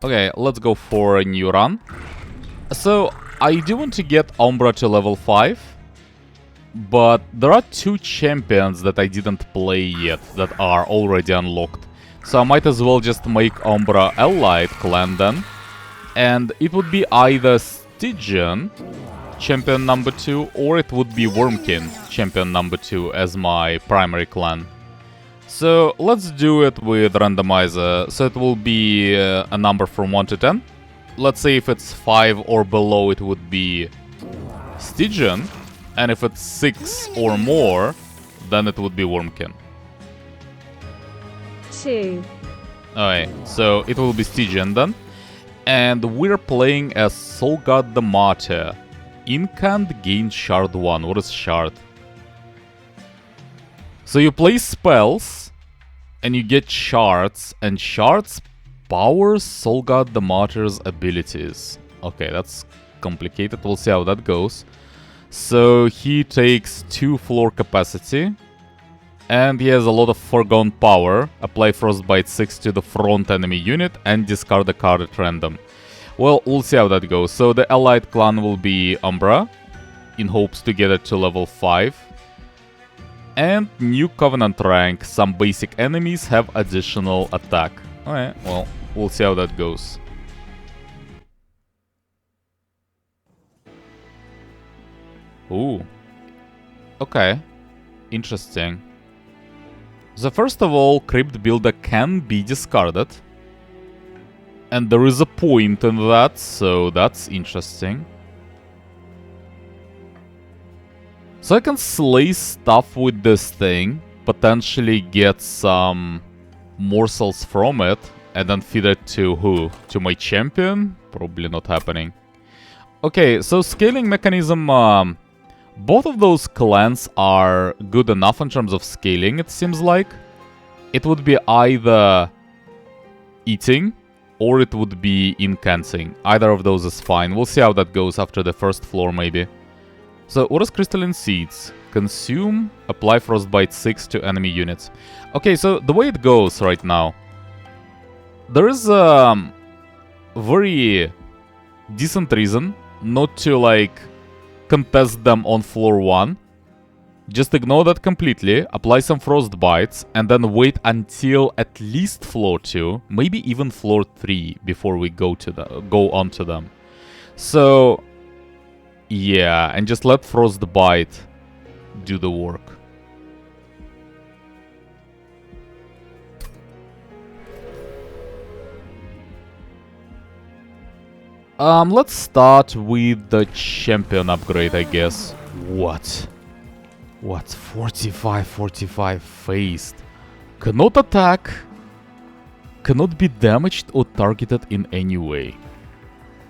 Okay, let's go for a new run. So, I do want to get Umbra to level 5. But there are 2 champions that I didn't play yet that are already unlocked. So I might as well just make Umbra Allied clan then. And it would be either Stygian, champion number 2, or it would be Wormkin, champion number 2, as my primary clan. So let's do it with randomizer. So it will be a number from 1 to 10. Let's say if it's 5 or below, it would be Stygian. And if it's 6 or more, then it would be Wormkin. 2. Alright, so it will be Stygian then. And we're playing as Soul God the Martyr. Incant gain Shard 1. What is Shard? So you play spells, and you get shards, and shards power Soul God the Martyr's abilities. Okay, that's complicated. We'll see how that goes. So he takes 2 floor capacity, and he has a lot of foregone power. Apply Frostbite 6 to the front enemy unit and discard a card at random. Well, we'll see how that goes. So the allied clan will be Umbra, in hopes to get it to level 5. And new Covenant rank, some basic enemies have additional attack. Alright, well, we'll see how that goes. Ooh. Okay. Interesting. So first of all, Crypt Builder can be discarded. And there is a point in that, so that's interesting. So I can slay stuff with this thing, potentially get some morsels from it, and then feed it to who? To my champion? Probably not happening. Okay, so scaling mechanism... both of those clans are good enough in terms of scaling, it seems like. It would be either eating, or it would be incanting. Either of those is fine. We'll see how that goes after the first floor, maybe. So, what is Crystalline Seeds? Consume, apply Frostbite 6 to enemy units. Okay, so the way it goes right now, there is a very decent reason not to, like, contest them on floor 1. Just ignore that completely, apply some Frostbites, and then wait until at least floor 2, maybe even floor 3, before we go on to them. So, yeah, and just let Frostbite do the work. Let's start with the champion upgrade, I guess. What? 45 phased. Cannot attack. Cannot be damaged or targeted in any way.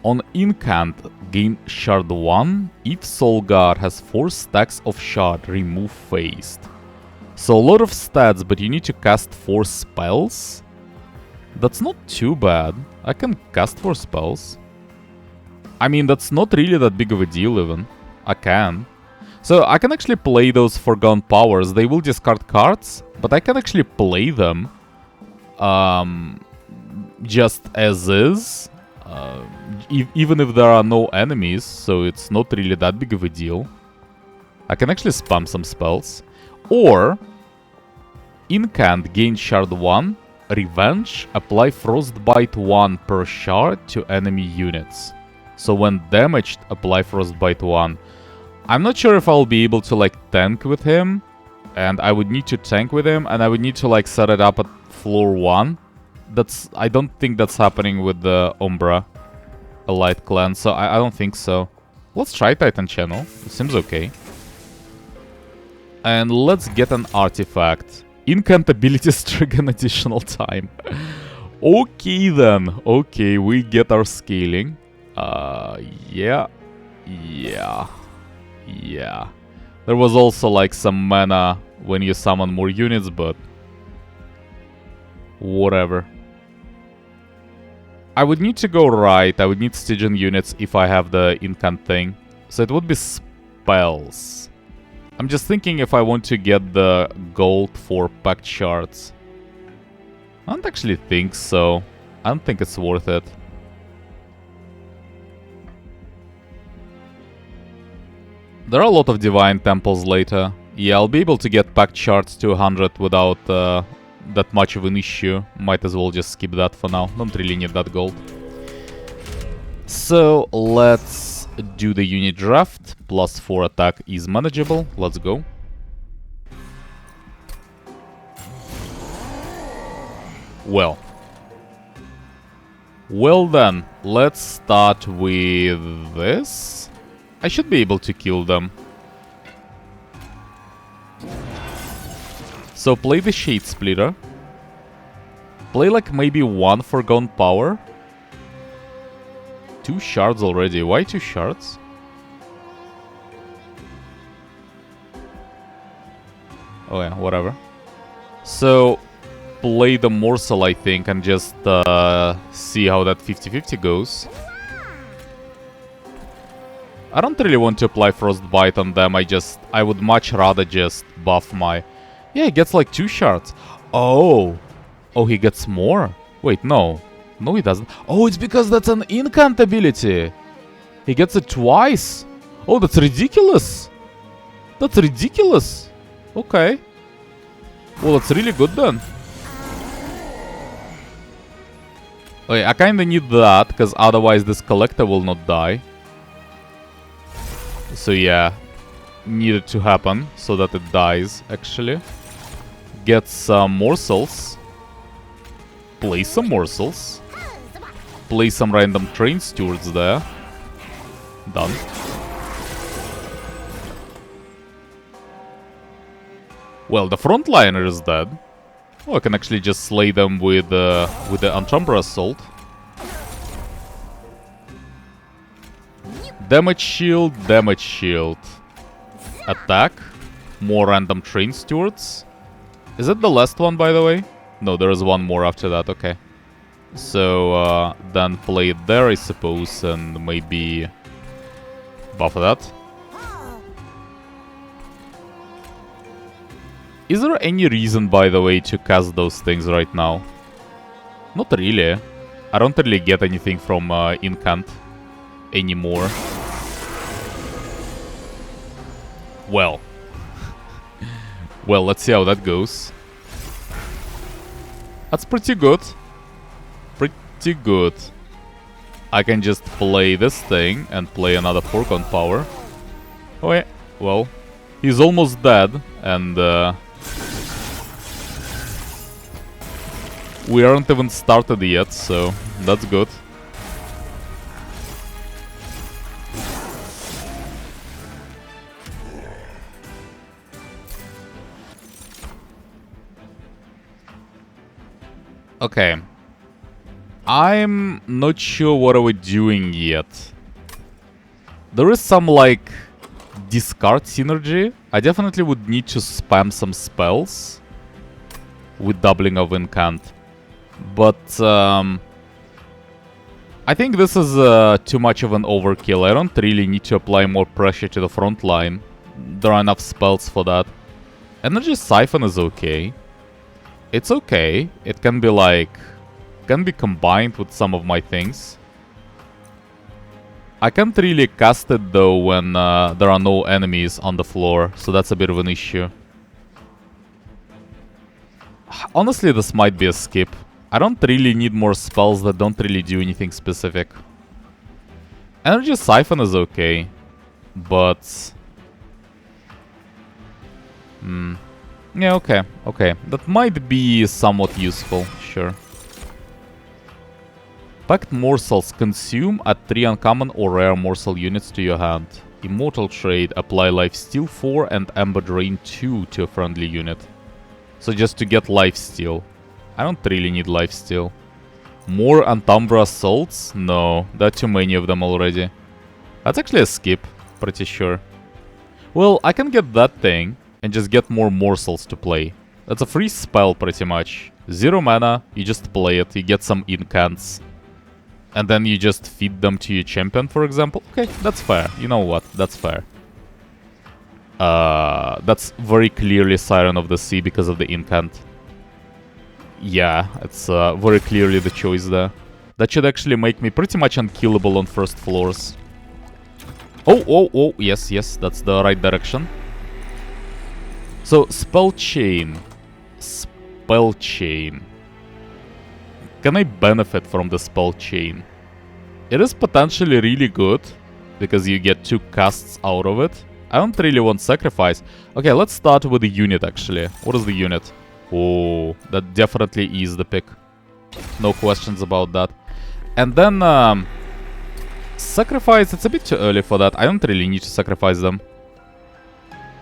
On Incant, gain Shard 1. If Soul God has 4 stacks of Shard, remove phased. So a lot of stats, but you need to cast 4 spells? That's not too bad. I can cast 4 spells. I mean, that's not really that big of a deal even. I can. So I can actually play those Foregone Powers. They will discard cards, but I can actually play them just as is. Even if there are no enemies, so it's not really that big of a deal. I can actually spam some spells. Or, Incant, gain Shard 1, Revenge, apply Frostbite 1 per shard to enemy units. So when damaged, apply Frostbite 1. I'm not sure if I'll be able to, like, tank with him. And I would need to tank with him, and I would need to, like, set it up at floor 1. I don't think that's happening with the Umbra Allied clan, so I don't think so. Let's try Titan Channel. It seems okay. And let's get an artifact. Incant abilities trigger an additional time. Okay then. Okay, we get our scaling. Yeah. There was also like some mana when you summon more units, but whatever. I would need to go right. I would need Stygian units if I have the Incant thing. So it would be spells. I'm just thinking if I want to get the gold for packed shards. I don't actually think so. I don't think it's worth it. There are a lot of Divine Temples later. Yeah, I'll be able to get pack charts to 100 without that much of an issue. Might as well just skip that for now. Don't really need that gold. So, let's do the unit draft. +4 attack is manageable. Let's go. Well. Well then, let's start with this. I should be able to kill them. So play the Shade Splitter. Play like maybe 1 Forgone Power. 2 shards already. Why 2 shards? Oh yeah, whatever. So play the Morsel, I think, and just see how that 50-50 goes. I don't really want to apply Frostbite on them. I would much rather just buff my... Yeah, he gets like 2 shards. Oh. Oh, he gets more? Wait, no. No, he doesn't. Oh, it's because that's an incant ability. He gets it twice. Oh, that's ridiculous. That's ridiculous. Okay. Well, that's really good then. Okay, I kinda need that, because otherwise this collector will not die. So yeah, need it to happen, so that it dies, actually. Get some morsels. Play some morsels. Play some random train stewards there. Done. Well, the frontliner is dead. Oh, I can actually just slay them with the Entomber Assault. Damage shield, damage shield. Attack. More random train stewards. Is it the last one, by the way? No, there is one more after that, okay. So, then play it there, I suppose, and maybe buff that. Is there any reason, by the way, to cast those things right now? Not really. I don't really get anything from Incant anymore. Well. Well, let's see how that goes. That's pretty good. Pretty good. I can just play this thing and play another Forgone Power. Oh yeah, well. He's almost dead, and we aren't even started yet, so that's good. Okay. I'm not sure what are we doing yet. There is some, like, discard synergy. I definitely would need to spam some spells with doubling of incant. But, I think this is too much of an overkill. I don't really need to apply more pressure to the front line. There are enough spells for that. Energy Siphon is okay. It's okay. It can be like... can be combined with some of my things. I can't really cast it though when there are no enemies on the floor, so that's a bit of an issue. Honestly, this might be a skip. I don't really need more spells that don't really do anything specific. Energy Siphon is okay, but... yeah, okay, okay. That might be somewhat useful, sure. Packed morsels. Consume, add 3 uncommon or rare morsel units to your hand. Immortal Trade. Apply Lifesteal 4 and Ember Drain 2 to a friendly unit. So just to get Lifesteal. I don't really need Lifesteal. More Entomber Assaults? No, there are too many of them already. That's actually a skip, pretty sure. Well, I can get that thing and just get more morsels to play. That's a free spell, pretty much. 0 mana, you just play it, you get some incants. And then you just feed them to your champion, for example. Okay, that's fair. You know what? That's fair. That's very clearly Siren of the Sea because of the incant. Yeah, it's very clearly the choice there. That should actually make me pretty much unkillable on first floors. Oh, yes, that's the right direction. So, Spell Chain. Spell Chain. Can I benefit from the Spell Chain? It is potentially really good, because you get 2 casts out of it. I don't really want Sacrifice. Okay, let's start with the unit, actually. What is the unit? Oh, that definitely is the pick. No questions about that. And then, Sacrifice, it's a bit too early for that. I don't really need to sacrifice them.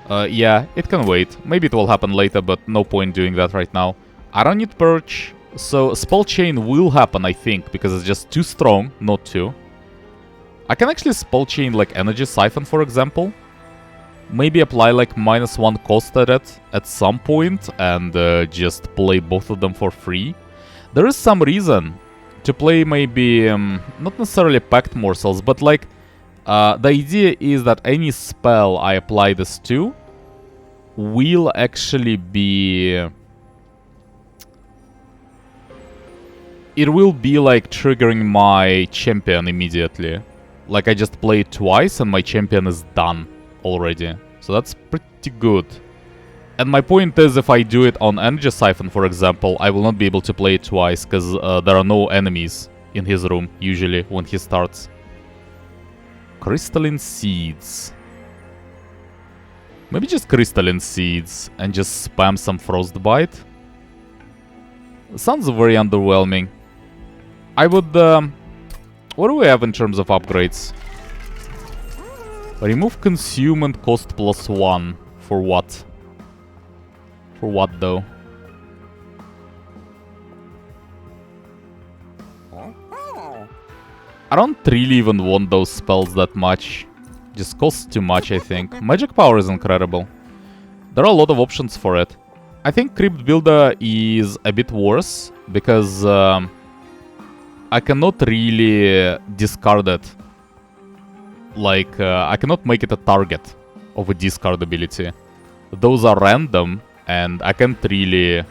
Yeah, it can wait. Maybe it will happen later, but no point doing that right now. I don't need Perch. So, Spell Chain will happen, I think, because it's just too strong, not too. I can actually Spell Chain, like, Energy Siphon, for example. Maybe apply, like, -1 cost at it at some point, and just play both of them for free. There is some reason to play maybe, not necessarily Pact Morsels, but, like, the idea is that any spell I apply this to will actually be... It will be like triggering my champion immediately. Like I just play it twice and my champion is done already. So that's pretty good. And my point is, if I do it on Energy Siphon, for example, I will not be able to play it twice, because there are no enemies in his room, usually, when he starts. Crystalline Seeds. Maybe just Crystalline Seeds and just spam some Frostbite. Sounds very underwhelming. I would... what do we have in terms of upgrades? Remove Consume and cost +1. For what? For what, though? I don't really even want those spells that much. Just costs too much, I think. Magic Power is incredible. There are a lot of options for it. I think Crypt Builder is a bit worse, because I cannot really discard it. Like, I cannot make it a target of a discard ability. Those are random, and I can't really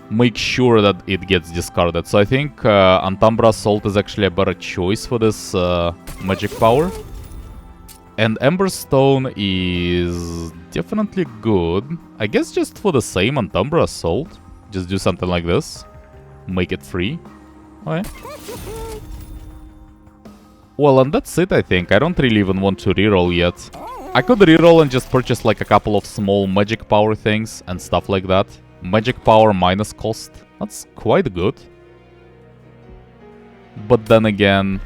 make sure that it gets discarded. So I think Antambra Assault is actually a better choice for this magic power. And Emberstone is definitely good. I guess just for the same Antambra Assault. Just do something like this. Make it free. Okay. Well, and that's it, I think. I don't really even want to reroll yet. I could reroll and just purchase like a couple of small magic power things and stuff like that. Magic power minus cost. That's quite good. But then again,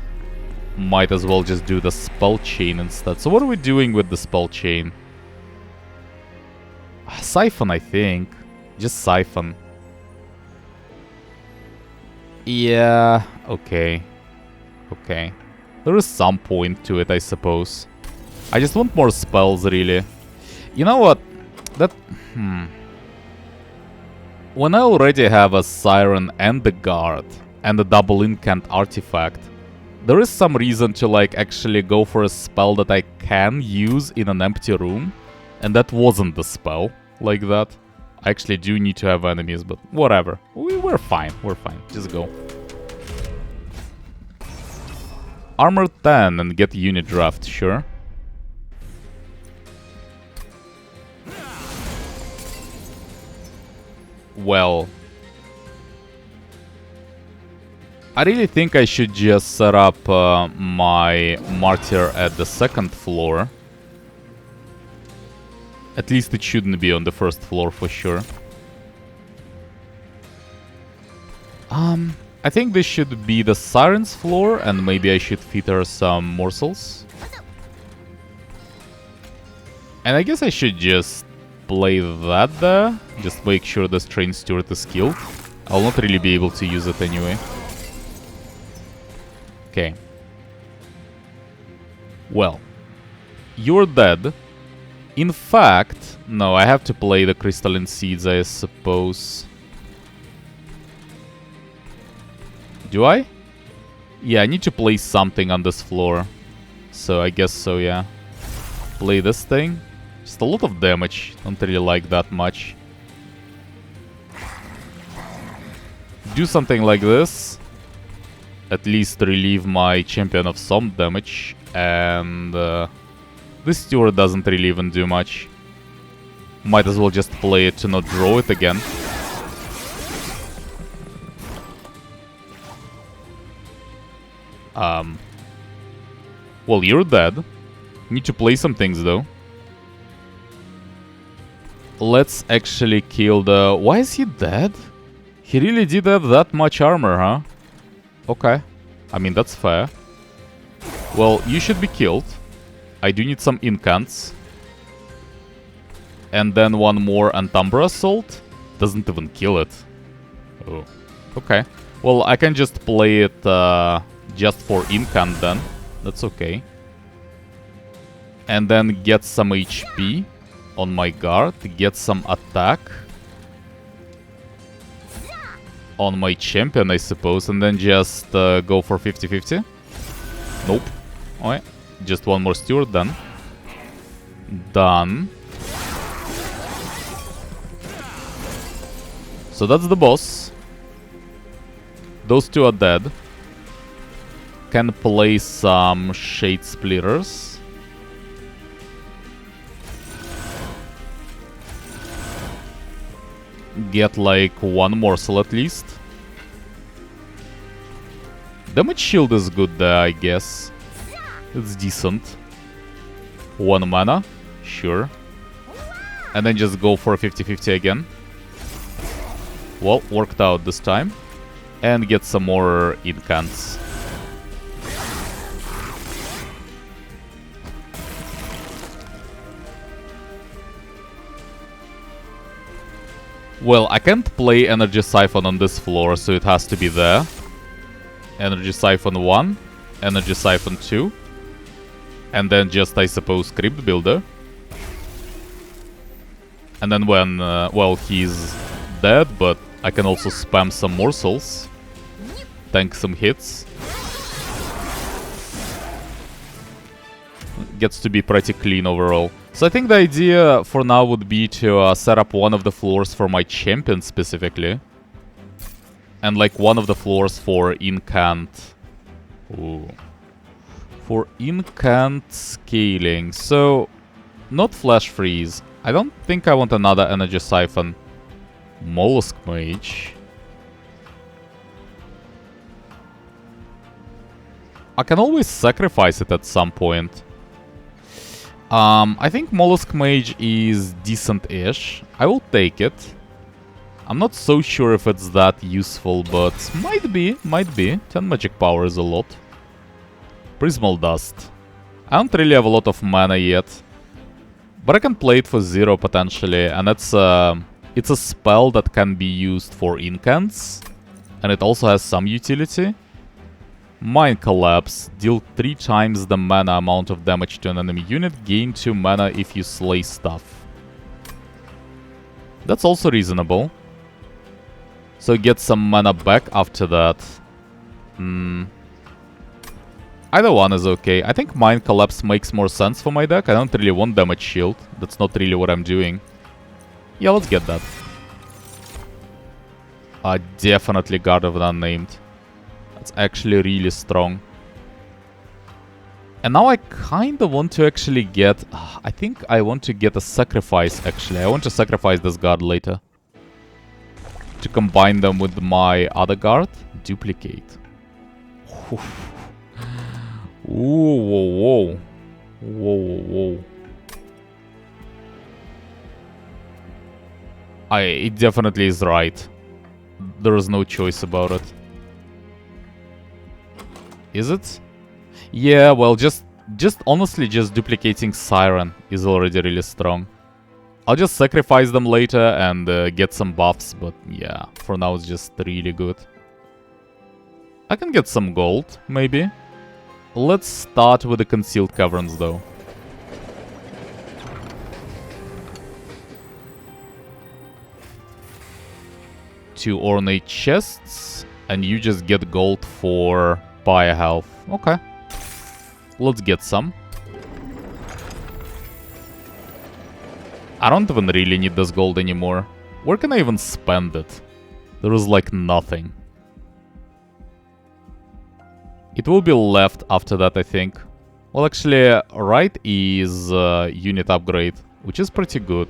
might as well just do the spell chain instead. So what are we doing with the spell chain? Siphon, I think. Just siphon. Yeah, okay. Okay. There is some point to it, I suppose. I just want more spells, really. You know what? That... When I already have a Siren and a Guard, and a double incant artifact, there is some reason to, like, actually go for a spell that I can use in an empty room. And that wasn't the spell, like that. I actually do need to have enemies, but whatever. We're fine, we're fine. Just go. Armor 10 and get unit draft, sure. Well, I really think I should just set up my Martyr at the second floor. At least it shouldn't be on the first floor for sure. I think this should be the Siren's floor, and maybe I should feed her some morsels. And I guess I should just play that there. Just make sure the Train Steward is killed. I'll not really be able to use it anyway. Okay. Well, you're dead. In fact, no, I have to play the Crystalline Seeds, I suppose. Do I? Yeah, I need to play something on this floor. So I guess so, yeah. Play this thing. Just a lot of damage. Don't really like that much. Do something like this. At least relieve my champion of some damage. And this steward doesn't really even do much. Might as well just play it to not draw it again. Well, you're dead. Need to play some things, though. Let's actually kill the... Why is he dead? He really did have that much armor, huh? Okay. I mean, that's fair. Well, you should be killed. I do need some incants. And then one more Antumbra Assault. Doesn't even kill it. Oh. Okay. Well, I can just play it just for incant then. That's okay. And then get some HP on my guard. Get some attack on my champion, I suppose. And then just go for 50-50. Nope. Alright. Just one more steward then. Done. So that's the boss. Those two are dead. Can play some Shade Splitters. Get like one morsel at least. Damage shield is good there, I guess. It's decent. 1 mana. Sure. And then just go for 50-50 again. Well, worked out this time. And get some more incants. Well, I can't play Energy Siphon on this floor, so it has to be there. Energy Siphon 1, Energy Siphon 2. And then just, I suppose, Crypt Builder. And then when, well, he's dead, but I can also spam some morsels. Tank some hits. Gets to be pretty clean overall. So I think the idea for now would be to set up one of the floors for my champion specifically. And like one of the floors for incant. Ooh. For incant scaling. So, not Flash Freeze. I don't think I want another Energy Siphon. Mollusk Mage. I can always sacrifice it at some point. I think Mollusk Mage is decent-ish. I will take it. I'm not so sure if it's that useful, but might be. 10 magic power is a lot. Prismal Dust. I don't really have a lot of mana yet. But I can play it for 0 potentially, and it's a spell that can be used for incants. And it also has some utility. Mind Collapse. Deal 3 times the mana amount of damage to an enemy unit. Gain 2 mana if you slay stuff. That's also reasonable. So get some mana back after that. Either one is okay. I think Mind Collapse makes more sense for my deck. I don't really want Damage Shield. That's not really what I'm doing. Yeah, let's get that. Definitely Guard of the Unnamed. That's actually really strong. And now I kind of want to actually get... I think I want to get a sacrifice, actually. I want to sacrifice this guard later. To combine them with my other guard. Duplicate. Ooh, whoa, whoa. Whoa, whoa, whoa. It definitely is right. There is no choice about it. Is it? Yeah, well, just honestly, just duplicating Siren is already really strong. I'll just sacrifice them later and get some buffs, but yeah, for now it's just really good. I can get some gold, maybe. Let's start with the Concealed Caverns, though. Two Ornate Chests, and you just get gold for... Fire health. Okay. Let's get some. I don't even really need this gold anymore. Where can I even spend it? There is like nothing. It will be left after that, I think. Well, actually, right is unit upgrade, which is pretty good.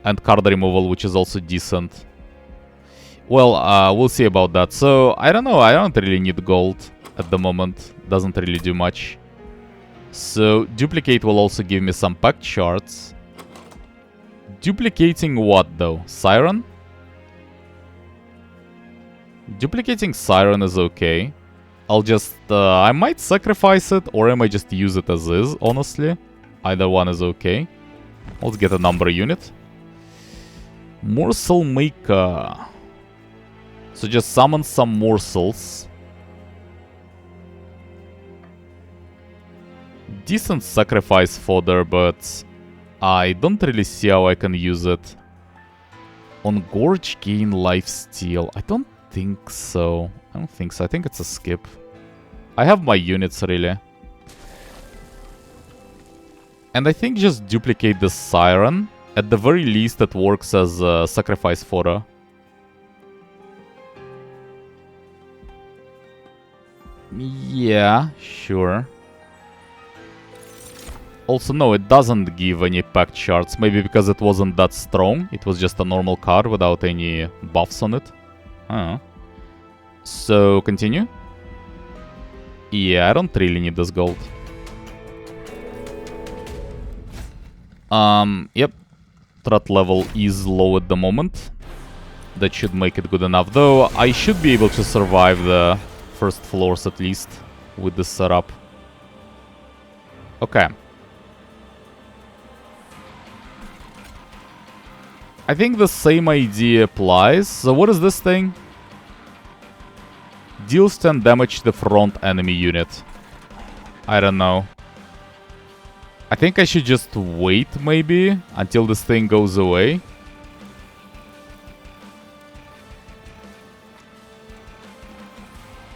And card removal, which is also decent. Well, we'll see about that. So, I don't know, I don't really need gold at the moment. Doesn't really do much. So, duplicate will also give me some pack charts. Duplicating what, though? Siren? Duplicating Siren is okay. I'll just... I might sacrifice it, or I might just use it as is, honestly. Either one is okay. Let's get a number unit. Morsel Maker. So just summon some morsels. Decent sacrifice fodder, but I don't really see how I can use it. On Gorge, gain lifesteal. I don't think so. I don't think so. I think it's a skip. I have my units, really. And I think just duplicate the Siren. At the very least, it works as sacrifice fodder. Yeah, sure. Also, no, it doesn't give any pack charts. Maybe because it wasn't that strong. It was just a normal card without any buffs on it. So, continue. Yeah, I don't really need this gold. Yep. Threat level is low at the moment. That should make it good enough. Though, I should be able to survive the first floors at least with this setup. Okay. I think the same idea applies. So what is this thing? Deals 10 damage to the front enemy unit. I don't know. I think I should just wait, maybe, until this thing goes away.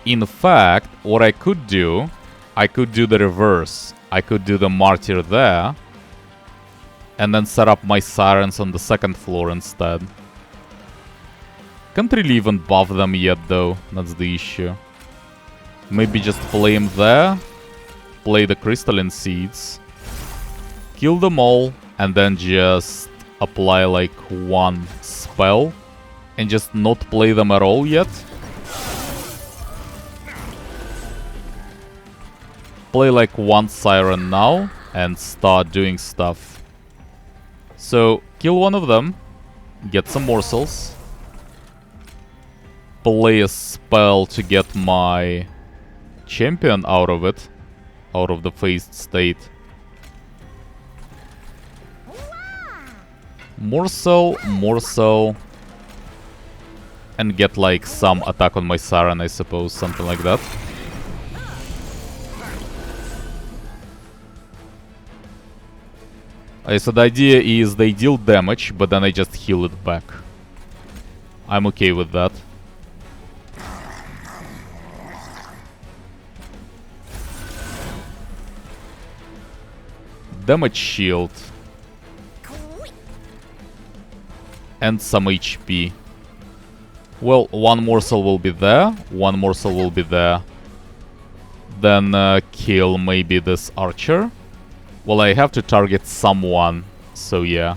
In fact, what I could do the reverse. I could do the Martyr there, and then set up my Sirens on the second floor instead. Can't really even buff them yet, though. That's the issue. Maybe just play him there, play the Crystalline Seeds, kill them all, and then just apply like one spell, and just not play them at all yet. Play like one Siren now, and start doing stuff. So, kill one of them, get some morsels, play a spell to get my champion out of it, out of the phased state. Morsel, morsel, and get like some attack on my Siren, I suppose, something like that. Okay, so the idea is they deal damage, but then I just heal it back. I'm okay with that. Damage shield. And some HP. Well, one morsel will be there, one morsel will be there. Then kill maybe this archer. Well, I have to target someone, so yeah.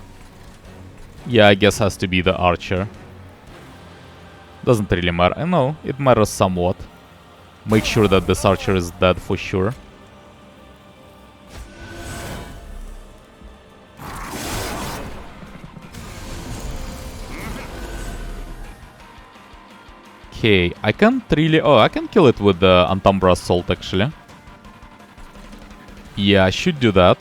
Yeah, I guess has to be the archer. Doesn't really matter. No, it matters somewhat. Make sure that this archer is dead for sure. Okay, I can't really... Oh, I can kill it with the Antumbra Assault, actually. Yeah, I should do that.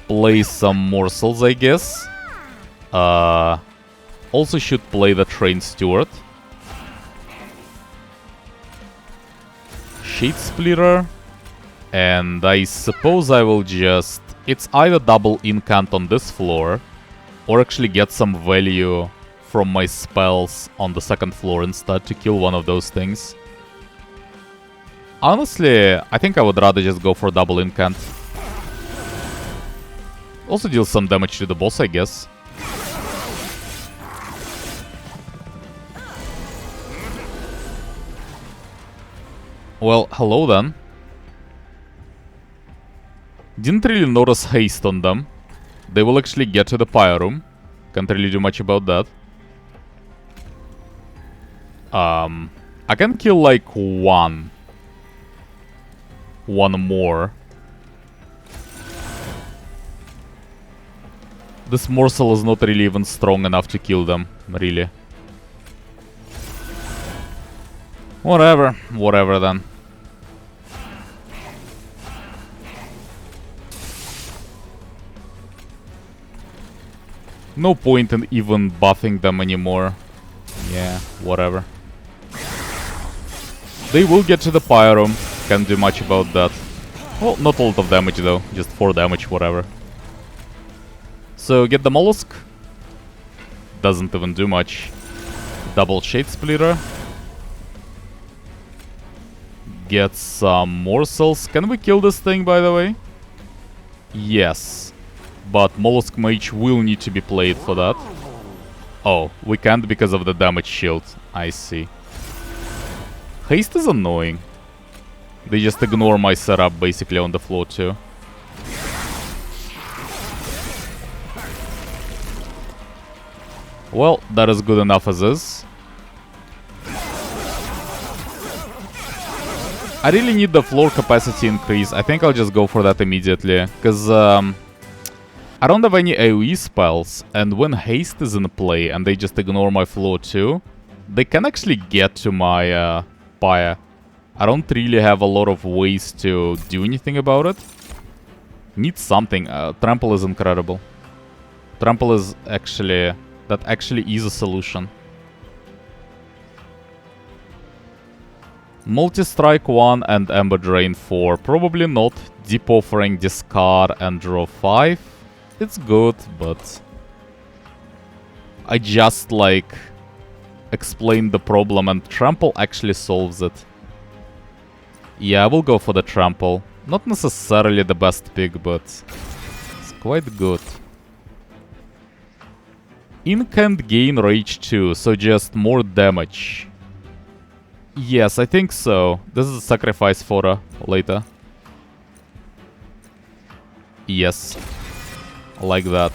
Play some morsels, I guess. Also should play the Train Steward. Shade Splitter. And I suppose I will just... It's either double incant on this floor, or actually get some value from my spells on the second floor instead to kill one of those things. Honestly, I think I would rather just go for double incant. Also deal some damage to the boss, I guess. Well, hello then. Didn't really notice haste on them. They will actually get to the pyre room. Can't really do much about that. I can kill like one more. This morsel is not really even strong enough to kill them, really. Whatever then. No point in even buffing them anymore. Yeah, whatever. They will get to the pyre room. Can't do much about that. Well, not a lot of damage though. Just 4 damage, whatever. So, get the mollusk. Doesn't even do much. Double shade splitter. Get some morsels. Can we kill this thing, by the way? Yes. But mollusk mage will need to be played for that. Oh, we can't because of the damage shield. I see. Haste is annoying. They just ignore my setup basically on the floor too. Well, that is good enough as is. I really need the floor capacity increase. I think I'll just go for that immediately. Because I don't have any AoE spells. And when haste is in play and they just ignore my floor too, they can actually get to my pyre. I don't really have a lot of ways to do anything about it. Need something. Trample is incredible. Trample is actually... That actually is a solution. Multi-strike 1 and Ember Drain 4. Probably not. Deep Offering, discard and draw 5. It's good, but... I just, like... explained the problem and Trample actually solves it. Yeah, I will go for the Trample. Not necessarily the best pick, but... it's quite good. Ink and gain rage 2, so just more damage. Yes, I think so. This is a sacrifice for later. Yes. Like that.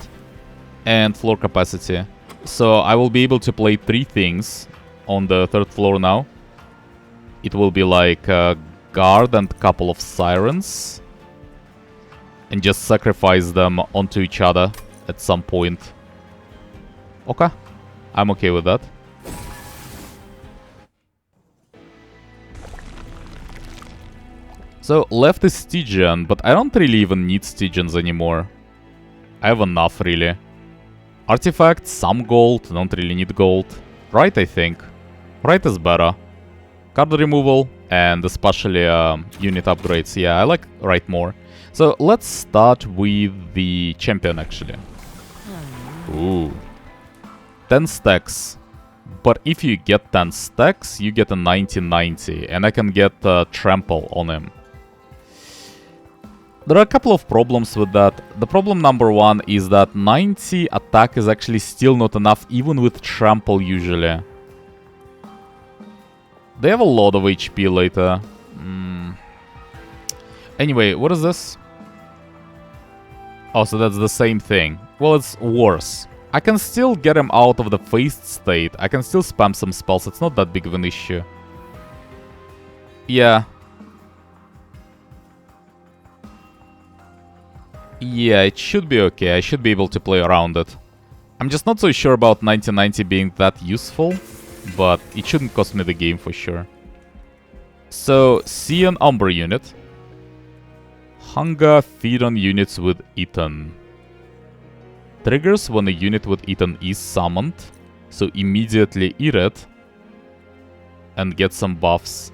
And floor capacity. So I will be able to play 3 things on the 3rd floor now. It will be like a guard and couple of sirens. And just sacrifice them onto each other at some point. Okay. I'm okay with that. So, left is Stygian, but I don't really even need Stygians anymore. I have enough, really. Artifacts, some gold, don't really need gold. Right, I think. Right is better. Card removal, and especially unit upgrades. Yeah, I like right more. So, let's start with the champion, actually. Ooh. 10 stacks. But if you get 10 stacks, you get a 90-90, and I can get Trample on him. There are a couple of problems with that. The problem number 1 is that 90 attack is actually still not enough, even with Trample usually. They have a lot of HP later. Anyway, what is this? Oh, so that's the same thing. Well, it's worse. I can still get him out of the phased state. I can still spam some spells. It's not that big of an issue. Yeah. Yeah, it should be okay. I should be able to play around it. I'm just not so sure about 90-90 being that useful, but it shouldn't cost me the game for sure. So, see an Umber unit. Hunger, feed on units with Eaten. Triggers when a unit with Eaten is summoned, so immediately eat it and get some buffs.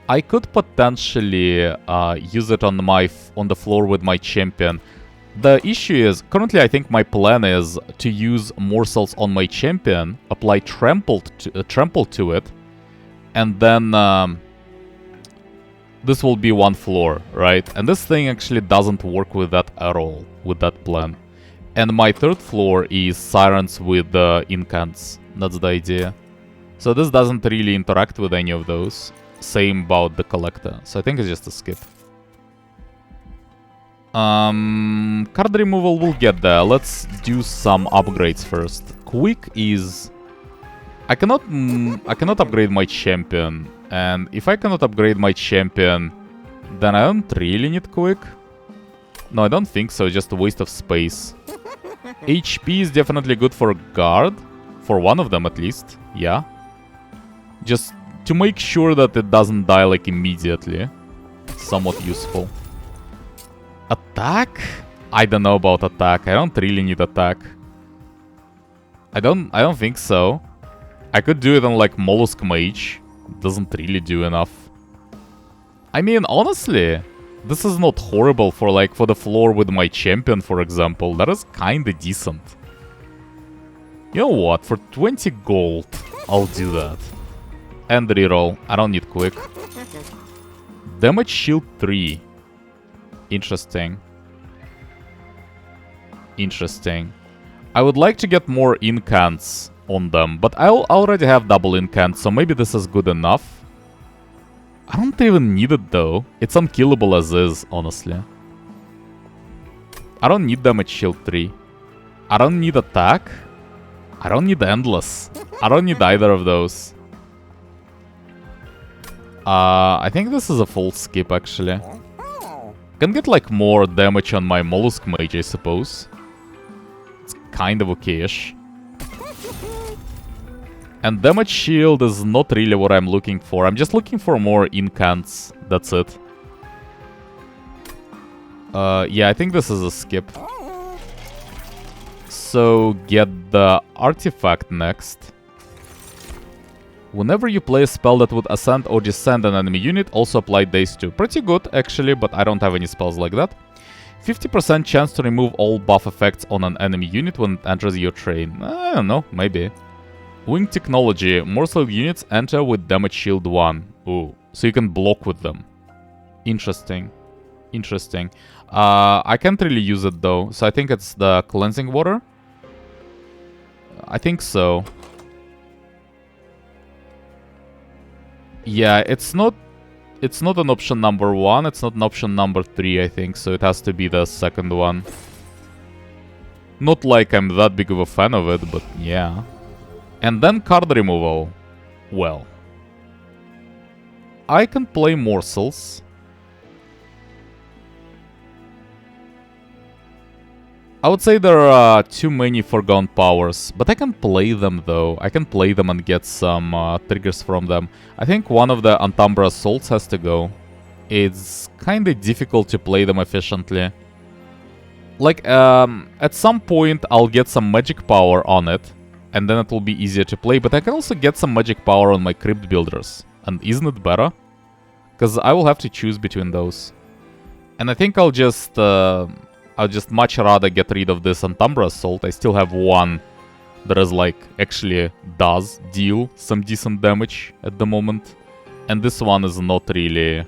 I could potentially use it on the floor with my champion. The issue is, currently I think my plan is to use morsels on my champion, apply trample to it, and then this will be one floor, right? And this thing actually doesn't work with that at all, with that plan. And my 3rd floor is sirens with incants. That's the idea. So this doesn't really interact with any of those. same about the Collector. So I think it's just a skip. Card removal will get there. Let's do some upgrades first. Quick is... I cannot upgrade my champion. And if I cannot upgrade my champion, then I don't really need quick. No, I don't think so. Just a waste of space. HP is definitely good for guard. For one of them at least. Yeah. Just to make sure that it doesn't die like immediately. Somewhat useful. Attack? I don't know about attack. I don't really need attack. I don't think so. I could do it on like Mollusk Mage. Doesn't really do enough. I mean, honestly, this is not horrible for like for the floor with my champion, for example. That is kinda decent. You know what? For 20 gold, I'll do that. And reroll. I don't need quick. Damage shield 3. Interesting. Interesting. I would like to get more incants on them, but I already have double incant, so maybe this is good enough. I don't even need it though. It's unkillable as is, honestly. I don't need damage shield 3. I don't need attack. I don't need endless. I don't need either of those. I think this is a full skip actually. Can get like more damage on my Mollusk Mage, I suppose. It's kind of okay-ish. And damage shield is not really what I'm looking for. I'm just looking for more incants. That's it. Yeah, I think this is a skip. So get the artifact next. Whenever you play a spell that would ascend or descend an enemy unit, also apply daze to. Pretty good, actually, but I don't have any spells like that. 50% chance to remove all buff effects on an enemy unit when it enters your train. I don't know, maybe. Wing Technology. Morsel units enter with damage shield 1. Ooh, so you can block with them. Interesting. Interesting. I can't really use it though, so I think it's the Cleansing Water. I think so. Yeah, it's not an option number 1, it's not an option number 3, I think, so it has to be the second one. Not like I'm that big of a fan of it, but yeah. And then card removal. Well, I can play morsels. I would say there are too many Forgone powers, but I can play them though. I can play them and get some triggers from them. I think one of the Antambra Assaults has to go. It's kinda difficult to play them efficiently. Like, at some point I'll get some magic power on it, and then it will be easier to play, but I can also get some magic power on my Crypt Builders. And isn't it better? Because I will have to choose between those. And I think I'll just much rather get rid of this Antambra Assault. I still have one that is like, actually does deal some decent damage at the moment. And this one is not really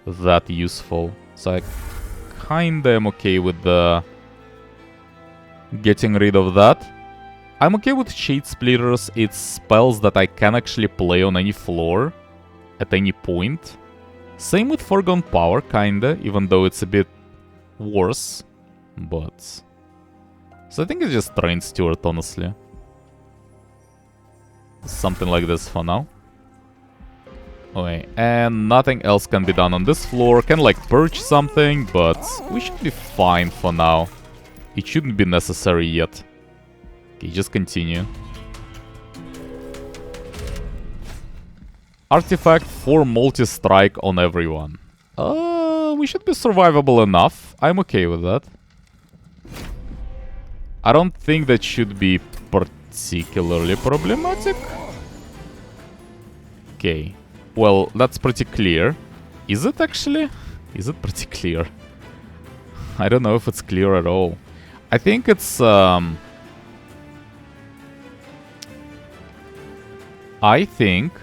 that useful. So I kinda am okay with getting rid of that. I'm okay with Shade Splitters. It's spells that I can actually play on any floor at any point. Same with Forgone Power, kinda, even though it's a bit worse, but... So I think it's just Train Steward, honestly. Something like this for now. Okay, and nothing else can be done on this floor. Can like purge something, but we should be fine for now. It shouldn't be necessary yet. Okay, just continue. Artifact for multi-strike on everyone. We should be survivable enough. I'm okay with that. I don't think that should be particularly problematic. Okay. Well, that's pretty clear. Is it actually? Is it pretty clear? I don't know if it's clear at all. I think it's... I think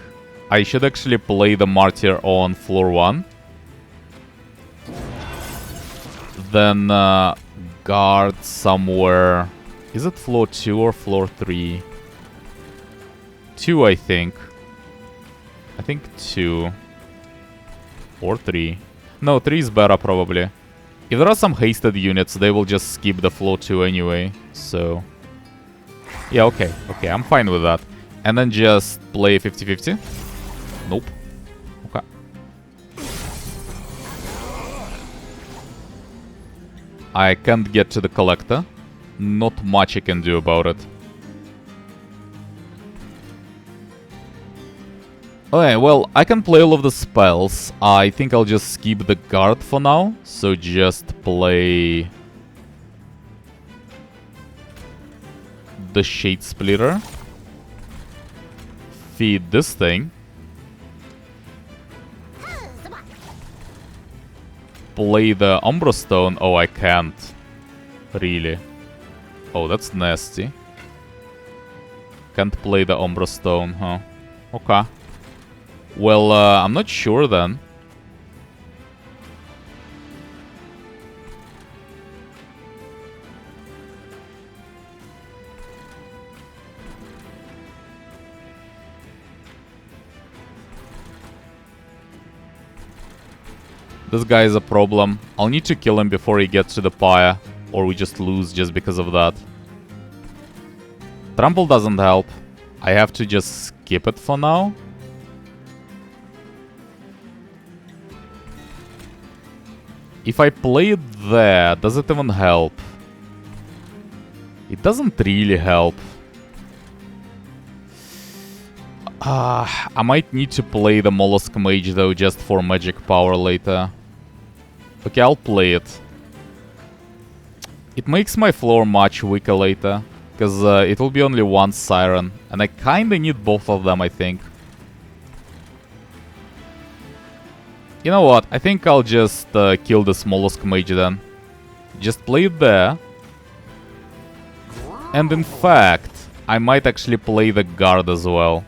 I should actually play the Martyr on floor 1. Then guard somewhere. Is it floor 2 or floor 3? 2, I think. I think 2. Or 3. No, 3 is better probably. If there are some hasted units, they will just skip the floor 2 anyway, so... Yeah, okay, okay, I'm fine with that. And then just play 50-50? Nope. Okay. I can't get to the collector. Not much I can do about it. Okay, well, I can play all of the spells. I think I'll just skip the guard for now. So just play... the Shade Splitter. Feed this thing. Play the Umbra Stone. Oh, I can't. Really. Oh, that's nasty. Can't play the Umbra Stone, huh? Okay. Well, I'm not sure then. This guy is a problem. I'll need to kill him before he gets to the pyre, or we just lose just because of that. Trample doesn't help. I have to just skip it for now. If I play it there, does it even help? It doesn't really help. I might need to play the Mollusk Mage though, just for magic power later. Okay, I'll play it. It makes my floor much weaker later, because it will be only one Siren, and I kinda need both of them, I think. You know what, I think I'll just kill the Mollusk Mage then. Just play it there. And in fact, I might actually play the Guard as well.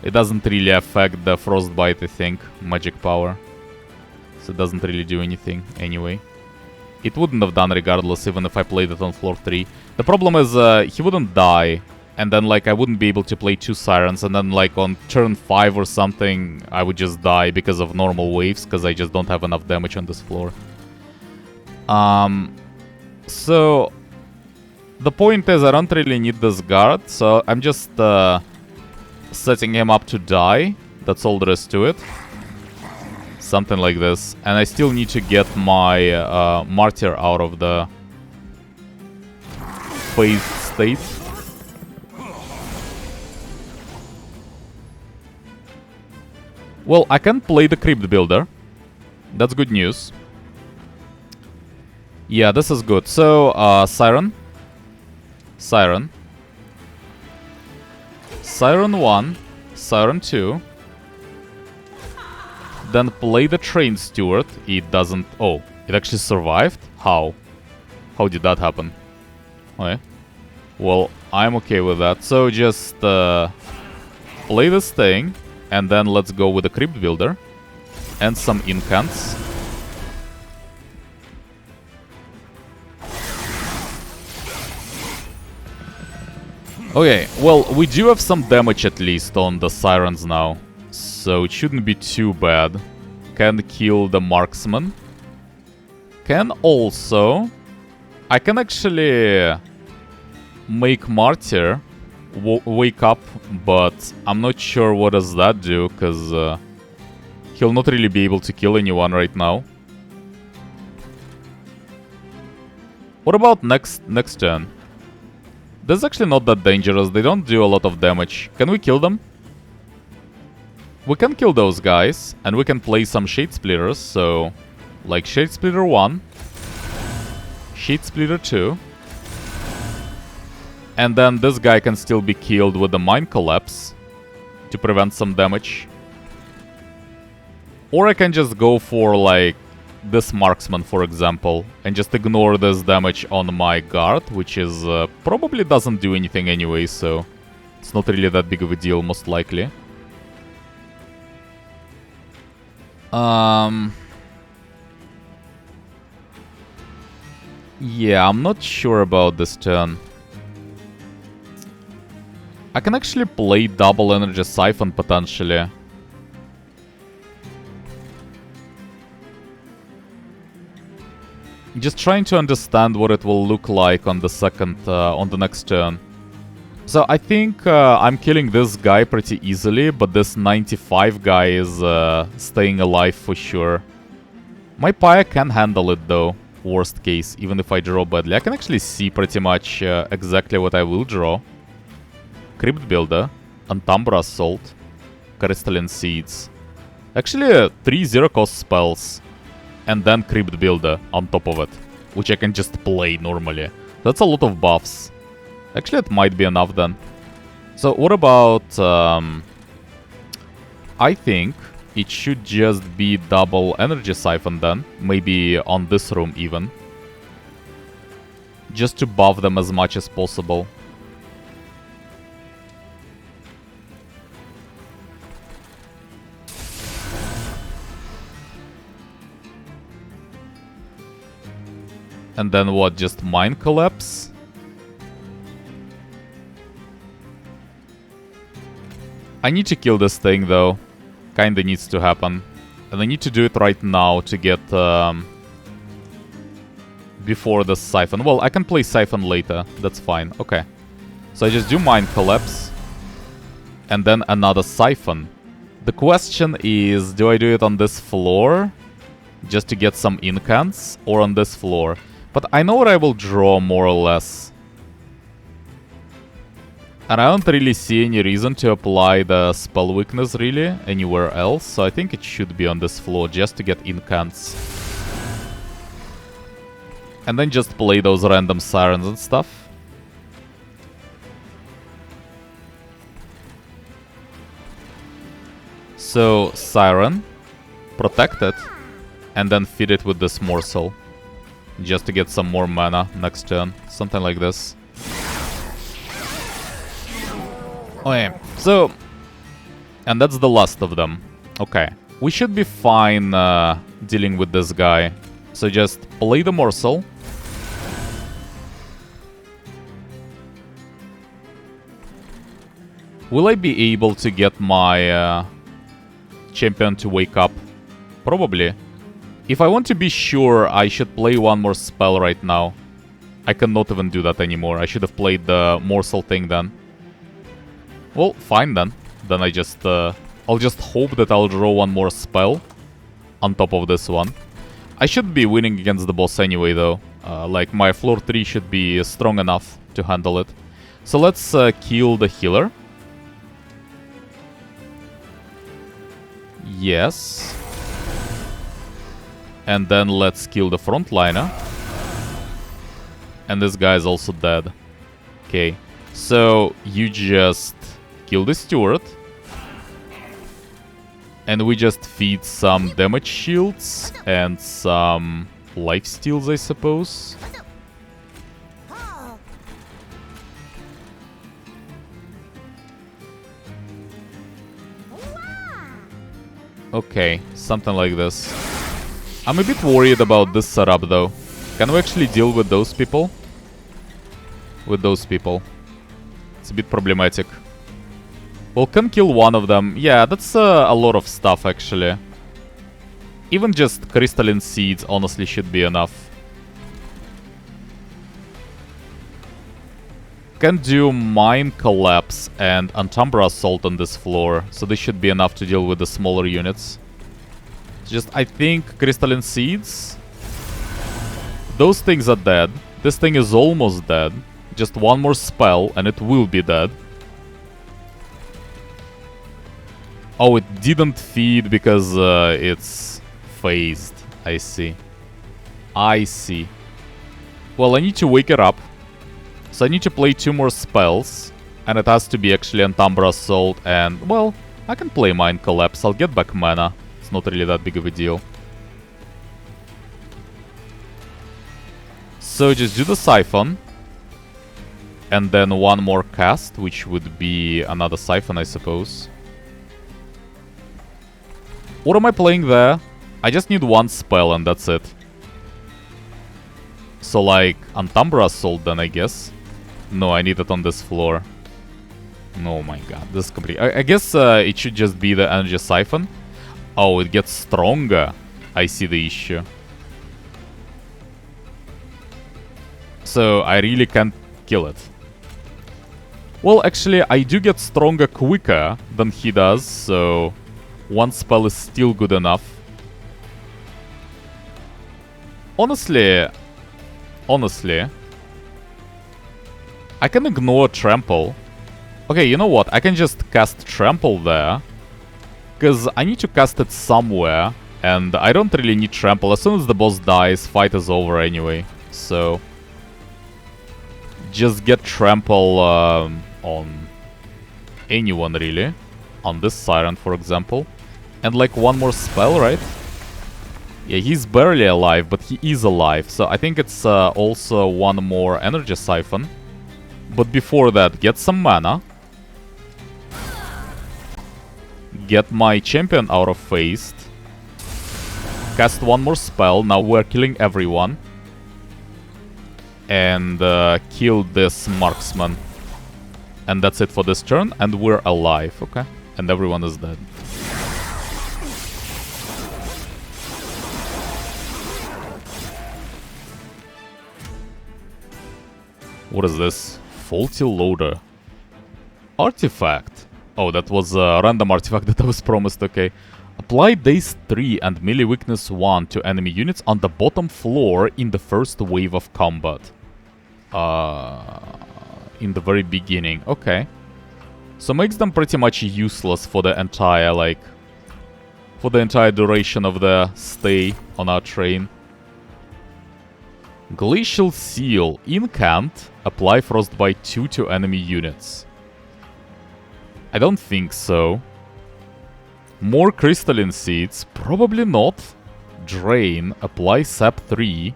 It doesn't really affect the Frostbite, I think, magic power. So it doesn't really do anything anyway. It wouldn't have done regardless, even if I played it on floor 3. The problem is, he wouldn't die. And then, like, I wouldn't be able to play 2 Sirens. And then, like, on turn 5 or something, I would just die because of normal waves. Because I just don't have enough damage on this floor. So... the point is, I don't really need this guard. So I'm just setting him up to die. That's all there is to it. Something like this. And I still need to get my Martyr out of the phased state. Well, I can play the Crypt Builder. That's good news. Yeah, this is good. So, Siren. Siren. Siren 1. Siren 2. Then play the Train Steward. It doesn't... oh, it actually survived? How? How did that happen? Okay. Well, I'm okay with that. So just play this thing. And then let's go with the Crypt Builder. And some incants. Okay, well, we do have some damage at least on the Sirens now. So it shouldn't be too bad. Can kill the Marksman. Can also... I can actually make Martyr wake up, but I'm not sure what does that do, because he'll not really be able to kill anyone right now. What about next turn? This is actually not that dangerous. They don't do a lot of damage. Can we kill them? We can kill those guys, and we can play some Shade Splitters, so... like Shade Splitter 1. Shade Splitter 2. And then this guy can still be killed with the Mind Collapse to prevent some damage. Or I can just go for, like, this Marksman, for example, and just ignore this damage on my guard, which is probably doesn't do anything anyway, so it's not really that big of a deal, most likely. Yeah, I'm not sure about this turn. I can actually play double energy siphon potentially. Just trying to understand what it will look like on the next turn. So I think I'm killing this guy pretty easily, but this 95 guy is staying alive for sure. My Pyre can handle it though, worst case, even if I draw badly. I can actually see pretty much exactly what I will draw. Crypt Builder, Antambra Assault, Crystalline Seeds. Actually 3 0-cost spells. And then Crypt Builder on top of it, which I can just play normally. That's a lot of buffs. Actually, it might be enough then. So what about... I think it should just be double energy siphon then. Maybe on this room even. Just to buff them as much as possible. And then what, just Mind Collapse? I need to kill this thing though. Kinda needs to happen. And I need to do it right now to get... before the Siphon. Well, I can play Siphon later. That's fine. Okay. So I just do Mind Collapse. And then another Siphon. The question is, do I do it on this floor? Just to get some incants? Or on this floor? But I know what I will draw, more or less. And I don't really see any reason to apply the spell weakness, really, anywhere else. So I think it should be on this floor, just to get incants. And then just play those random sirens and stuff. So, Siren, protect it, and then feed it with this morsel. Just to get some more mana next turn. Something like this. Okay, so... And that's the last of them. Okay. We should be fine dealing with this guy. So just play the morsel. Will I be able to get my champion to wake up? Probably. If I want to be sure, I should play one more spell right now. I cannot even do that anymore. I should have played the morsel thing then. Well, fine then. Then I just... I'll just hope that I'll draw one more spell on top of this one. I should be winning against the boss anyway, though. Like, my floor 3 should be strong enough to handle it. So let's kill the healer. Yes. And then let's kill the frontliner. And this guy is also dead. Okay. So you just kill the steward. And we just feed some damage shields and some life steals, I suppose. Okay, something like this. I'm a bit worried about this setup though. Can we actually deal with those people? With those people. It's a bit problematic. Well, can kill one of them. Yeah, that's a lot of stuff actually. Even just crystalline seeds honestly should be enough. Can do Mind Collapse and Antambra Assault on this floor, so this should be enough to deal with the smaller units. Just, I think, Crystalline Seeds. Those things are dead. This thing is almost dead. Just one more spell and it will be dead. Oh, it didn't feed because it's phased. I see. I see. Well, I need to wake it up. So I need to play 2 more spells. And it has to be actually Antambra Assault and, well, I can play Mind Collapse. I'll get back mana. It's not really that big of a deal. So just do the Siphon. And then one more cast, which would be another Siphon, I suppose. What am I playing there? I just need one spell and that's it. So like, Antambra Assault then, I guess. No, I need it on this floor. Oh my god, this is complete. I guess it should just be the energy siphon. Oh, it gets stronger. I see the issue. So I really can't kill it. Well, actually, I do get stronger quicker than he does, so one spell is still good enough. Honestly, I can ignore Trample. Okay, you know what? I can just cast Trample there, because I need to cast it somewhere, and I don't really need Trample. As soon as the boss dies, fight is over anyway, so just get Trample on anyone, really. On this Siren, for example. And like one more spell, right? Yeah, he's barely alive, but he is alive. So I think it's also one more energy siphon. But before that, get some mana. Get my champion out of phase. Cast one more spell. Now we're killing everyone. And kill this marksman. And that's it for this turn. And we're alive, okay? And everyone is dead. What is this? Faulty loader. Artifact. Oh, that was a random artifact that I was promised, okay. Apply Daze 3 and Melee Weakness 1 to enemy units on the bottom floor in the first wave of combat. In the very beginning, okay. So makes them pretty much useless for the entire, like, for the entire duration of the stay on our train. Glacial Seal. Incant. Apply Frostbite 2 to enemy units. I don't think so. More Crystalline Seeds. Probably not. Drain. Apply Sap 3.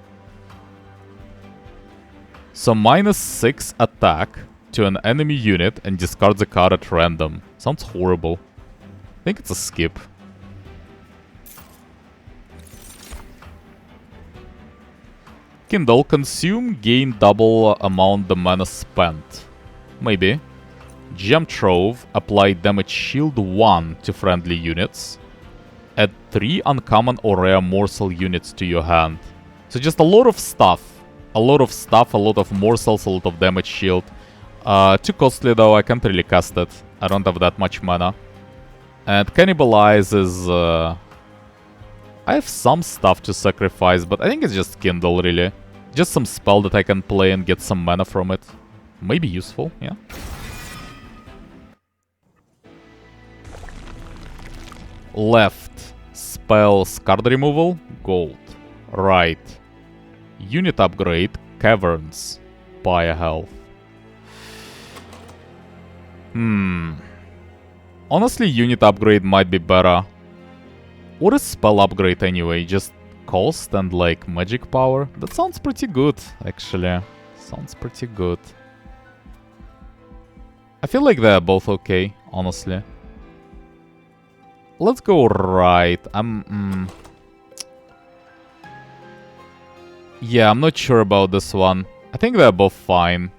So -6 attack to an enemy unit and discard the card at random. Sounds horrible. I think it's a skip. Kindle. Consume. Gain double amount the mana spent. Maybe. Gem Trove. Apply Damage Shield 1 to friendly units. Add 3 uncommon or rare morsel units to your hand. So just a lot of stuff. A lot of morsels, a lot of damage shield. Too costly though, I can't really cast it. I don't have that much mana. And Cannibalize is... I have some stuff to sacrifice, but I think it's just Kindle, really. Just some spell that I can play and get some mana from it. Maybe useful, yeah. Left. Spells, card removal, gold. Right. Unit upgrade, Caverns. Buy a health. Honestly, unit upgrade might be better. What is spell upgrade anyway? Just cost and like magic power? That sounds pretty good, actually. Sounds pretty good. I feel like they're both okay, honestly. Let's go right. Yeah, I'm not sure about this one. I think they're both fine.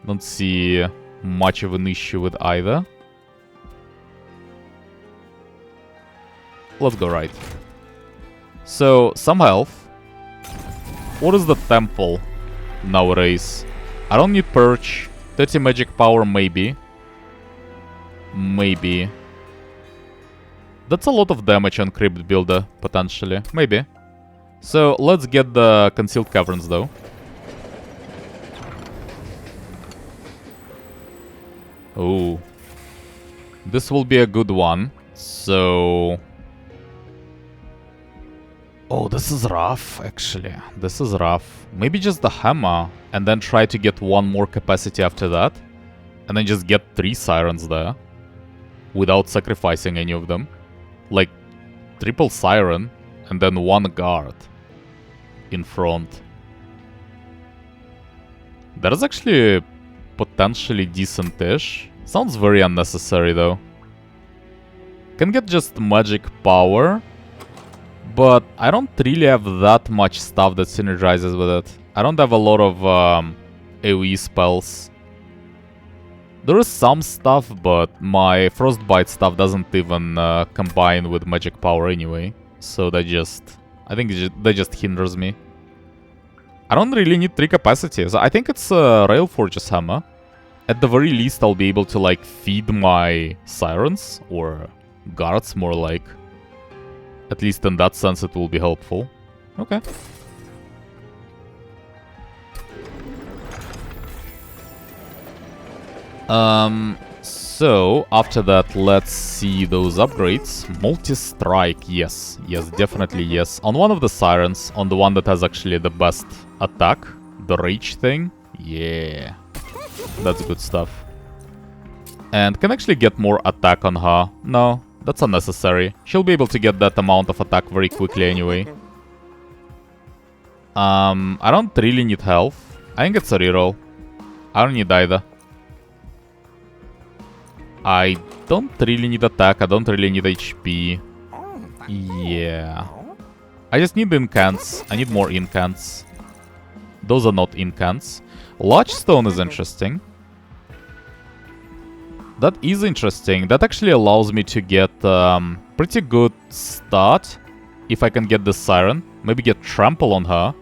Don't see much of an issue with either. Let's go right. So, some health. What is the temple nowadays? I don't need Perch. 30 magic power, maybe. Maybe. That's a lot of damage on Crypt Builder, potentially. Maybe. So, let's get the Concealed Caverns, though. Oh. This will be a good one. So... Oh, this is rough, actually. This is rough. Maybe just the hammer, and then try to get one more capacity after that. And then just get 3 Sirens there. Without sacrificing any of them. Like, triple Siren, and then 1 guard. In front. That is actually potentially decent-ish. Sounds very unnecessary, though. Can get just magic power. But I don't really have that much stuff that synergizes with it. I don't have a lot of AoE spells. There is some stuff, but my Frostbite stuff doesn't even combine with magic power anyway. So that just... I think that just hinders me. I don't really need 3 capacities. I think it's Railforge's hammer. At the very least, I'll be able to, like, feed my sirens, or guards, more like. At least in that sense, it will be helpful. Okay. So, after that, let's see those upgrades. Multi-strike, yes. Yes, definitely yes. On one of the sirens, on the one that has actually the best attack, the rage thing. Yeah. That's good stuff. And can actually get more attack on her. No, that's unnecessary. She'll be able to get that amount of attack very quickly anyway. I don't really need health. I think it's a reroll. I don't need either. I don't really need attack. I don't really need HP. Yeah. I just need incants. I need more incants. Those are not incants. Lodgestone is interesting. That is interesting. That actually allows me to get pretty good start. If I can get the Siren. Maybe get Trample on her.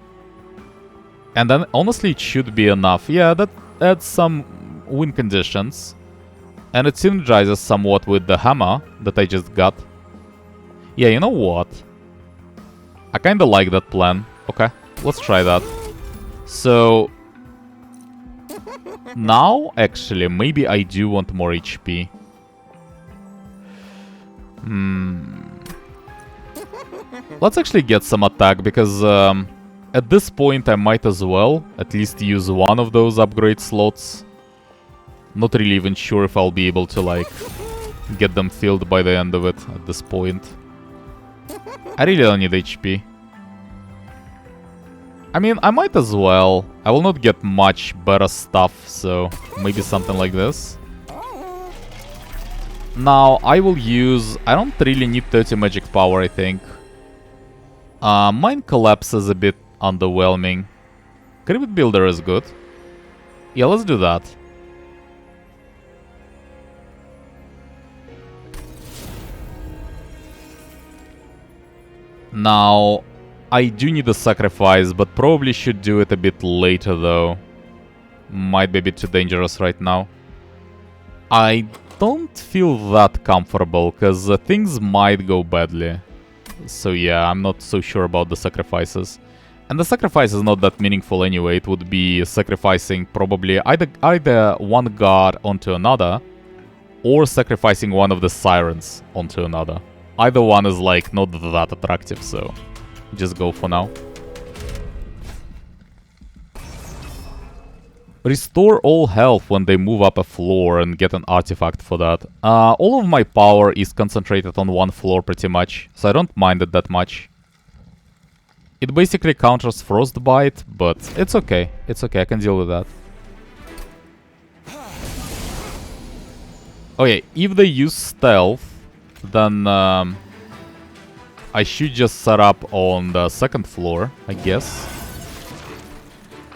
And then honestly it should be enough. Yeah, that adds some win conditions. And it synergizes somewhat with the hammer that I just got. Yeah, you know what? I kinda like that plan. Okay, let's try that. So... now, actually, maybe I do want more HP. Let's actually get some attack, because at this point I might as well at least use one of those upgrade slots. Not really even sure if I'll be able to, like, get them filled by the end of it at this point. I really don't need HP. I mean, I might as well. I will not get much better stuff, so maybe something like this. Now, I will use... I don't really need 30 magic power, I think. Mind Collapse is a bit underwhelming. Deckbuilder is good. Yeah, let's do that. Now, I do need a sacrifice, but probably should do it a bit later though. Might be a bit too dangerous right now. I don't feel that comfortable, because things might go badly. So yeah, I'm not so sure about the sacrifices. And the sacrifice is not that meaningful anyway. It would be sacrificing probably either one guard onto another, or sacrificing one of the sirens onto another. Either one is like not that attractive, so just go for now. Restore all health when they move up a floor and get an artifact for that. All of my power is concentrated on one floor pretty much, so I don't mind it that much. It basically counters Frostbite, but it's okay. It's okay, I can deal with that. Okay, if they use stealth, then I should just set up on the second floor, I guess.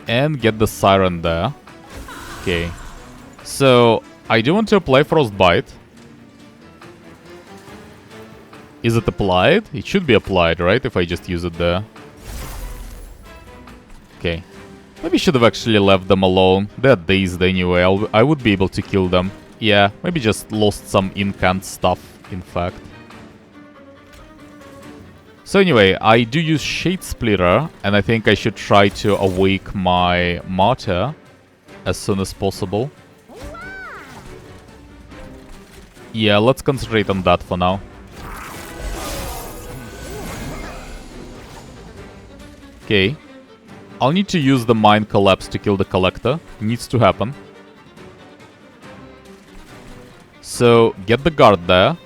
And get the Siren there. Okay. So, I do want to apply Frostbite. Is it applied? It should be applied, right? If I just use it there. Okay. Maybe should have actually left them alone. They're dazed anyway. I would be able to kill them. Yeah, maybe just lost some incant stuff, in fact. So anyway, I do use Shade Splitter, and I think I should try to awake my Martyr as soon as possible. Yeah, let's concentrate on that for now. Okay. I'll need to use the Mind Collapse to kill the Collector. Needs to happen. So, get the guard there.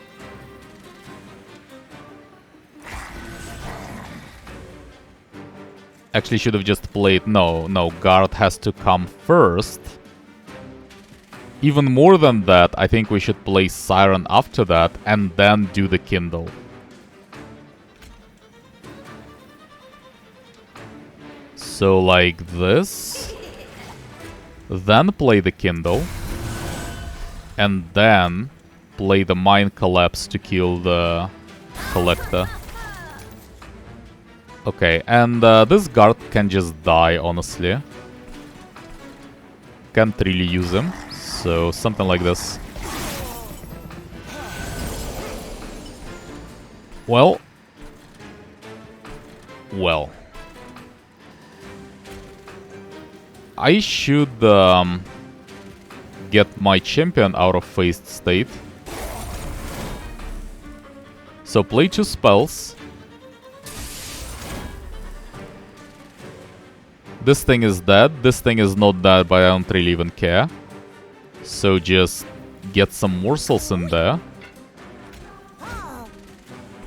Actually, should have just played... No, guard has to come first. Even more than that, I think we should play Siren after that, and then do the Kindle. So, like this. Then play the Kindle. And then play the Mind Collapse to kill the Collector. Okay, and this guard can just die, honestly. Can't really use him, so something like this. Well. I should get my champion out of phased state. So play 2 spells. This thing is dead. This thing is not dead, but I don't really even care. So just get some morsels in there.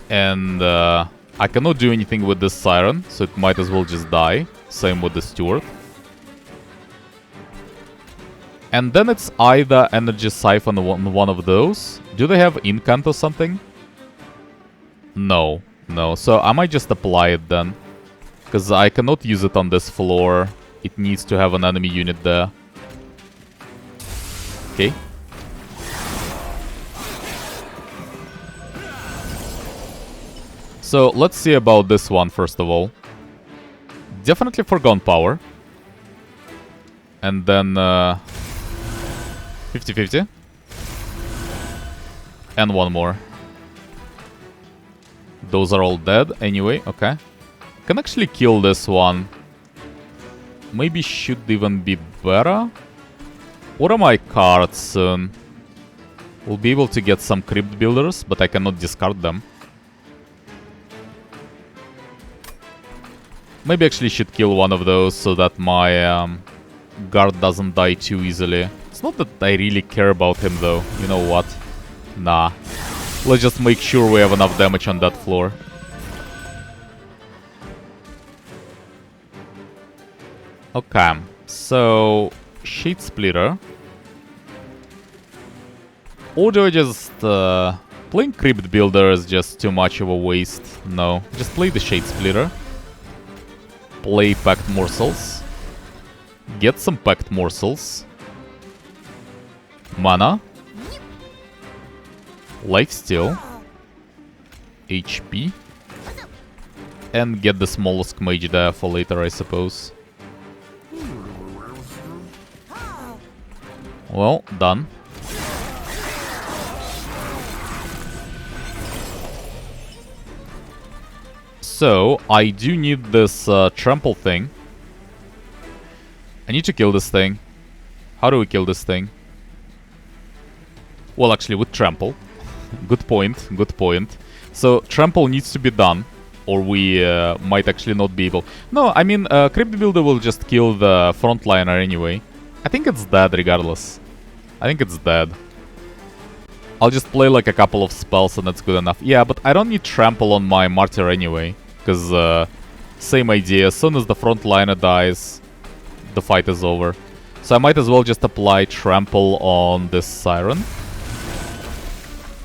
And I cannot do anything with this Siren, so it might as well just die. Same with the Steward. And then it's either Energy Siphon on one of those. Do they have Incant or something? No. No. So I might just apply it then. Because I cannot use it on this floor. It needs to have an enemy unit there. Okay. So let's see about this one first of all. Definitely for Gunpowder. And then 50-50. And one more. Those are all dead anyway, okay. Can actually kill this one. Maybe should even be better. What are my cards soon? We'll be able to get some Crypt Builders, but I cannot discard them. Maybe actually should kill one of those so that my guard doesn't die too easily. It's not that I really care about him though. You know what? Nah. Let's just make sure we have enough damage on that floor. Okay, so Shade Splitter. Or do I just... playing Crypt Builder is just too much of a waste. No, just play the Shade Splitter. Play Packed Morsels. Get some Packed Morsels. Mana. Lifesteal. HP. And get the Smollusk Mage there for later, I suppose. Well, done. So, I do need this trample thing. I need to kill this thing. How do we kill this thing? Well, actually, with trample. Good point, good point. So, trample needs to be done, or we might actually not be able... No, I mean, Crypt Builder will just kill the frontliner anyway. I think it's dead regardless. I think it's dead. I'll just play like a couple of spells and that's good enough. Yeah, but I don't need trample on my Martyr anyway. Because, same idea. As soon as the frontliner dies, the fight is over. So I might as well just apply trample on this Siren.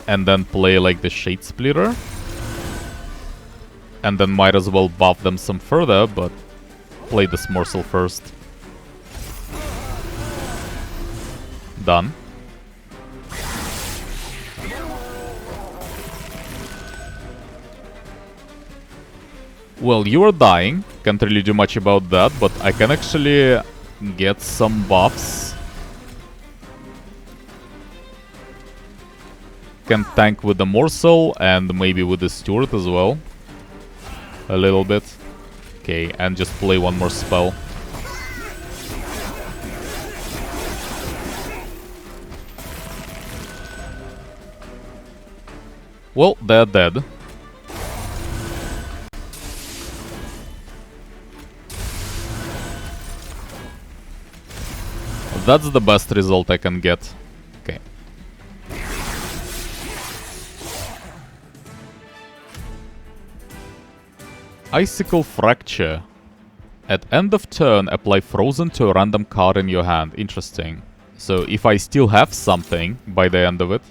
And then play like the Shade Splitter. And then might as well buff them some further, but play this morsel first. Done. Well, you are dying. Can't really do much about that, but I can actually get some buffs. Can tank with the morsel and maybe with the Steward as well. A little bit. Okay, and just play one more spell. Well, they're dead. That's the best result I can get. Okay. Icicle Fracture. At end of turn, apply Frozen to a random card in your hand. Interesting. So if I still have something by the end of it,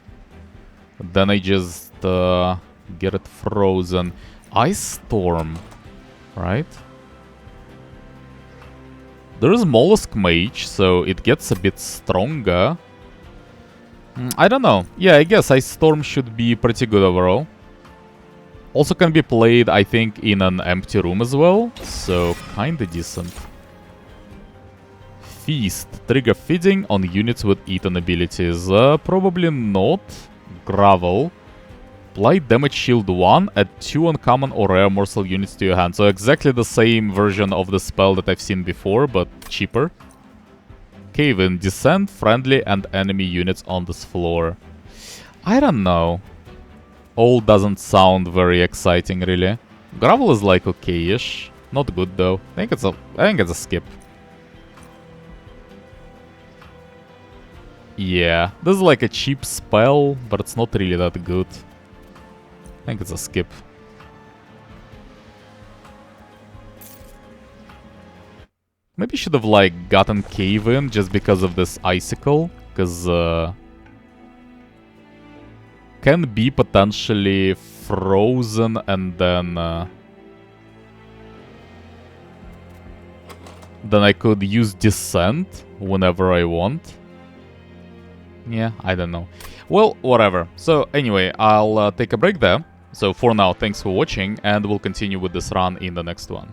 then I just get it frozen. Ice Storm, right? There is Mollusk Mage, so it gets a bit stronger. I don't know. Yeah, I guess Ice Storm should be pretty good overall. Also can be played, I think, in an empty room as well, so kinda decent. Feast. Trigger feeding on units with eaten abilities. Probably not. Gravel. Apply damage shield 1, add 2 uncommon or rare morsel units to your hand. So exactly the same version of the spell that I've seen before, but cheaper. Cave-in. Descend friendly and enemy units on this floor. I don't know. All doesn't sound very exciting, really. Gravel is like okay-ish. Not good though. I think it's a skip. Yeah, this is like a cheap spell, but it's not really that good. I think it's a skip. Maybe should have like gotten Cave-in just because of this icicle, because can be potentially frozen and then I could use Descent whenever I want. Yeah, I don't know. Well, whatever. So anyway, I'll take a break there. So for now, thanks for watching, and we'll continue with this run in the next one.